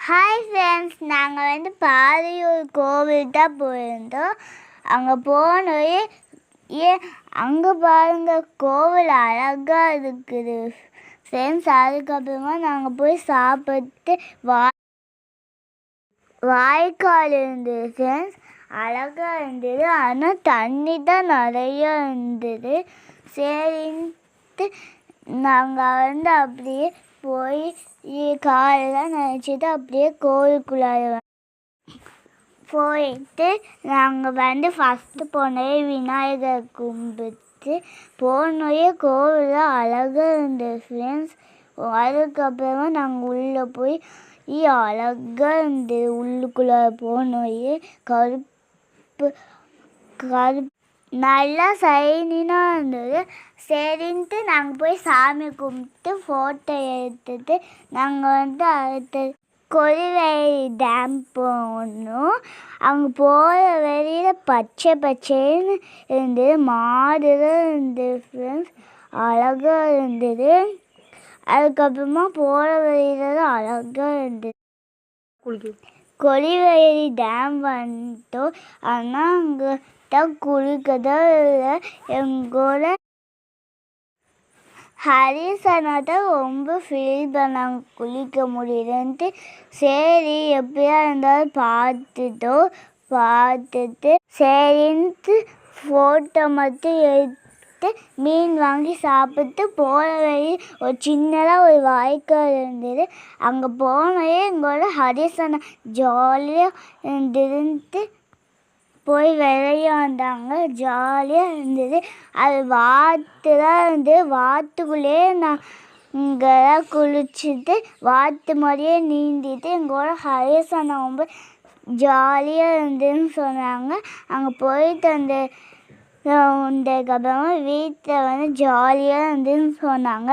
Hi friends, நாங்கள் பாரியூர் கோவில் தான் போயிருந்தோம். அங்கே போனோயே அங்கே பாருங்க, கோவில் அழகாக இருக்குது ஃப்ரெண்ட்ஸ். அதுக்கப்புறமா நாங்கள் போய் சாப்பிட்டு வாய்க்கால் இருந்தது ஃப்ரெண்ட்ஸ், அழகாக இருந்தது. ஆனால் தண்ணி தான் நிறையா இருந்தது. சரின்ட்டு நாங்கள் அப்படியே போய் காலெல்லாம் நினச்சிட்டு அப்படியே கோவிலுக்குள்ளார போயிட்டு நாங்கள் ஃபஸ்ட்டு போனோயே விநாயகர் கும்பிட்டு போனோயே கோவில் அழகாக இருந்தது ஃப்ரெண்ட்ஸ். அதுக்கப்புறமா நாங்கள் உள்ளே போய் அழகாக இருந்தது. உள்ளுக்குள்ளார போனோயே கருப்பு நல்லா சைனினாக இருந்தது. சரின்ட்டு நாங்கள் போய் சாமி கும்பிட்டு ஃபோட்டோ எடுத்துட்டு நாங்கள் அடுத்த கொடிவேரி டேம் போனோம். அங்கே போகிற வழியில் பச்சை பச்சைன்னு இருந்தது, மாடுதான் இருந்தது ஃப்ரெண்ட்ஸ், அழகாக இருந்தது. அதுக்கப்புறமா போகிற வழியில் தான் அழகாக இருந்தது. கொடிவேரி டேம் வந்துட்டோம். ஆனால் அங்கே தான் குளிக்கதான் இல்லை. எங்கூட ஹரிசனா தான் ரொம்ப ஃபீல் பண்ணாங்க குளிக்க முடியலன்ட்டு. சரி எப்படியா இருந்தாலும் பார்த்துட்டு சரின்ட்டு ஃபோட்டோ மட்டும் எடுத்து மீன் வாங்கி சாப்பிட்டு போகிற வழி ஒரு சின்னதாக ஒரு வாய்க்கால் இருந்தது. அங்கே போனோயே எங்களோட ஹரிசனா ஜாலியாக இருந்ததுன்ட்டு போய் விளையாண்டாங்க, ஜாலியாக இருந்தது. அது வாத்து தான் இருந்தது. வாத்துக்குள்ளேயே நான் இங்கெல்லாம் குளிச்சுட்டு வாத்து மாதிரியே நீந்திட்டு எங்களோட ஹரிசனா ரொம்ப ஜாலியாக இருந்ததுன்னு சொன்னாங்க. அங்கே போயிட்டு வந்ததுக்கப்புறமா வீட்டில் ஜாலியாக இருந்ததுன்னு சொன்னாங்க.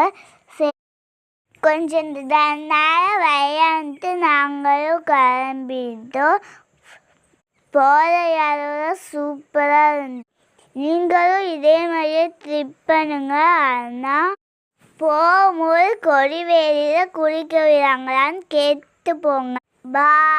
சரி கொஞ்சம் நேரம் விளையாண்டுட்டு நாங்களும் கிளம்பிட்டோம். போகிற இடம்லாம் சூப்பராக இருந்துச்சு. நீங்களும் இதே மாதிரியே ட்ரிப் பண்ணுங்க. ஆனால் போகும்போது கொடிவேரியில் குளிக்க விடுறாங்களான்னு கேட்டு போங்க. பாய்.